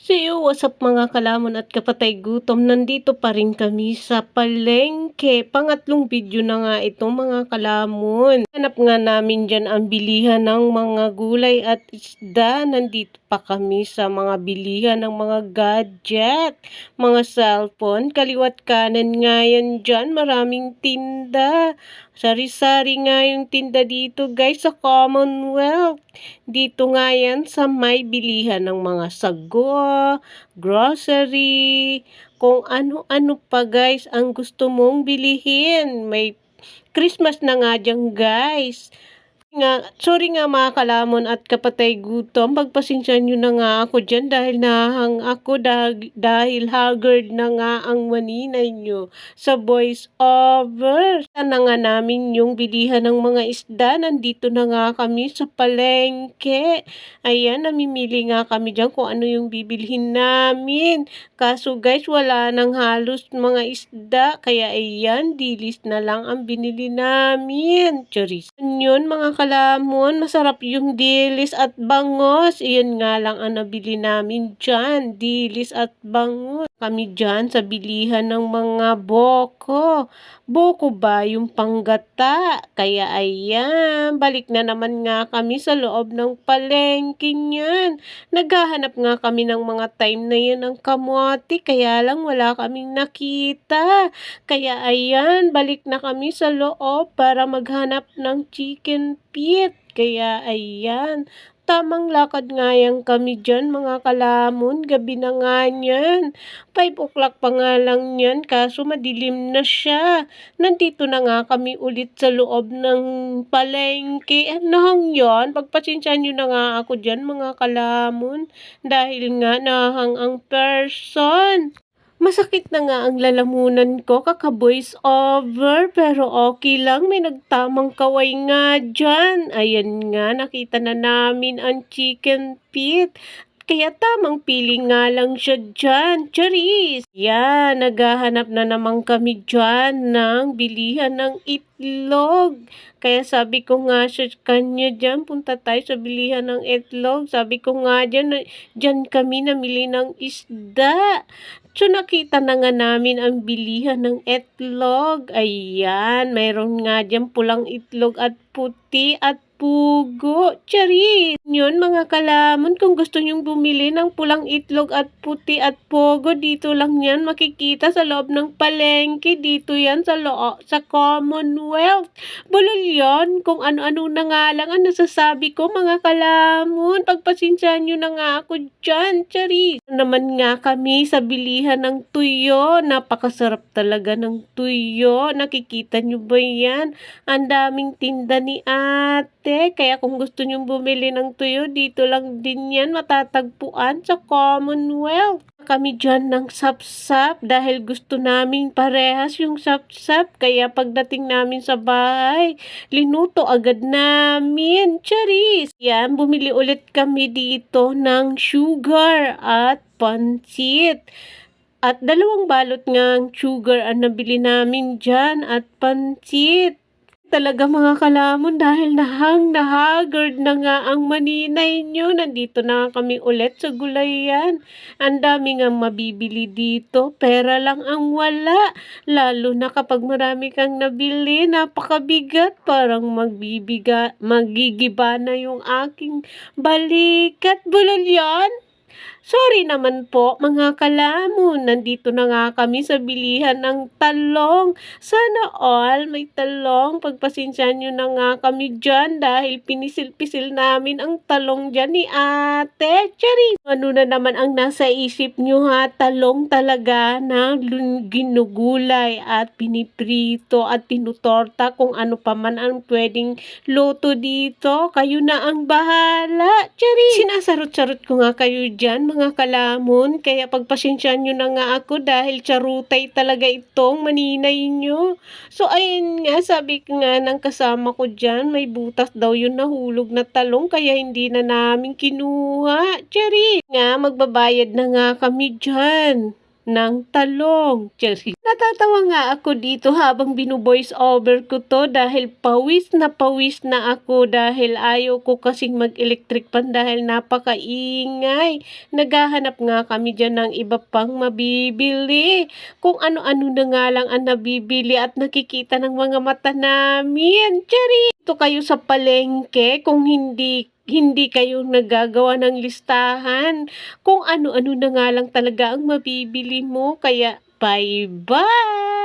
So what's up mga kalamon at kapatay gutom, nandito pa rin kami sa palengke. Pangatlong video na nga ito mga kalamon. Hanap nga namin dyan ang bilihan ng mga gulay at isda. Nandito pa kami sa mga bilihan ng mga gadget, mga cellphone. Kaliwat kanan nga yan dyan, maraming tinda. Sari-sari nga yung tinda dito guys sa Commonwealth. Dito nga yan sa may bilihan ng mga sago, grocery, kung ano-ano pa guys ang gusto mong bilihin. May Christmas na nga dyan guys. Sorry nga mga kalamon at kapatay gutom, pagpasensya nyo na nga ako dyan dahil nahang ako dahil haggard na nga ang maninay nyo sa voice over. Sana nga namin yung bilihan ng mga isda, nandito na nga kami sa palengke. Ayan, namimili nga kami dyan kung ano yung bibilhin namin. Kaso guys, wala nang halos mga isda, kaya ayan, dilis na lang ang binili namin. Charis. Yun mga kalamon, masarap yung dilis at bangos. Iyon nga lang ang nabili namin dyan, dilis at bangos. Kami dyan sa bilihan ng mga boko. Boko ba yung panggata? Kaya ayan, balik na naman nga kami sa loob ng palengke niyan. Naghahanap nga kami ng mga time na yun ng kamote, kaya lang wala kaming nakita. Kaya ayan, balik na kami sa loob para maghanap ng chicken feet. Kaya ayan, tamang lakad nga yan kami dyan mga kalamon. Gabi na nga yan. 5 o'clock pa nga lang yan kaso madilim na siya. Nandito na nga kami ulit sa loob ng palengke. Nahang yon, pagpasensyahan nyo na nga ako dyan mga kalamon. Dahil nga nahang ang person. Masakit na nga ang lalamunan ko kaka-voice over pero okay lang, may nagtamang kaway nga dyan. Ayan nga, nakita na namin ang chicken feet. Kaya tamang pili nga lang siya dyan. Charis! Yan, naghahanap na naman kami dyan ng bilihan ng itlog. Kaya sabi ko nga sa kanya dyan, punta tayo sa bilihan ng itlog. Sabi ko nga dyan kami namili ng isda. So, nakita na nga namin ang bilihan ng itlog. Ayan, mayroon nga dyan pulang itlog at puti at pugo. Charis! Yun mga kalamon, kung gusto nyong bumili ng pulang itlog at puti at pugo, dito lang yan makikita sa loob ng palengke. Dito yan sa Commonwealth. Bulol yun, kung ano-ano na nga lang ang nasasabi ko mga kalamon. Pagpasensyahan nyo na nga ako dyan. Charis! Naman nga kami sa bilihan ng tuyo. Napakasarap talaga ng tuyo. Nakikita nyo ba yan? Ang daming tinda ni ate. Kaya kung gusto nyong bumili ng tuyo, dito lang din yan matatagpuan sa Commonwealth. Kami dyan ng sapsap dahil gusto namin parehas yung sapsap. Kaya pagdating namin sa bahay, linuto agad namin. Charis! Yan, bumili ulit kami dito ng sugar at pansit. At 2 balot ng sugar ang nabili namin dyan at pansit. Talaga mga kalamon dahil nahagard na nga ang maninay nyo. Nandito na kami ulit sa gulayan. Ang dami nga mabibili dito. Pera lang ang wala. Lalo na kapag marami kang nabili, napakabigat. Parang magigiba na yung aking balikat. Bulol yan. Sorry naman po mga kalamon, nandito na nga kami sa bilihan ng talong. Sana all may talong, pagpasensyahan nyo na nga kami dyan dahil pinisil-pisil namin ang talong dyan ni ate. Charis! Ano na naman ang nasa isip nyo ha? Talong talaga na ginugulay at piniprito at tinutorta kung ano pa man ang pwedeng luto dito. Kayo na ang bahala. Charis! Sinasarot-sarot ko nga kayo dyan mga kalamon, kaya pagpasensyahan nyo na nga ako dahil charutay talaga itong maninay nyo. So ayun nga, sabi nga ng kasama ko dyan, may butas daw yun nahulog na talong kaya hindi na namin kinuha. Charis! Nga, magbabayad na nga kami dyan. ng talong. Chelsea. Natatawa nga ako dito habang binu-voice over ko to dahil pawis na ako dahil ayaw ko kasing mag-electric pan dahil napakaingay. Naghahanap nga kami dyan ng iba pang mabibili. Kung ano-ano na nga lang ang nabibili at nakikita ng mga mata namin. Chari! Ito kayo sa palengke kung hindi kayo nagagawa ng listahan. Kung ano-ano na nga lang talaga ang mabibili mo. Kaya bye-bye!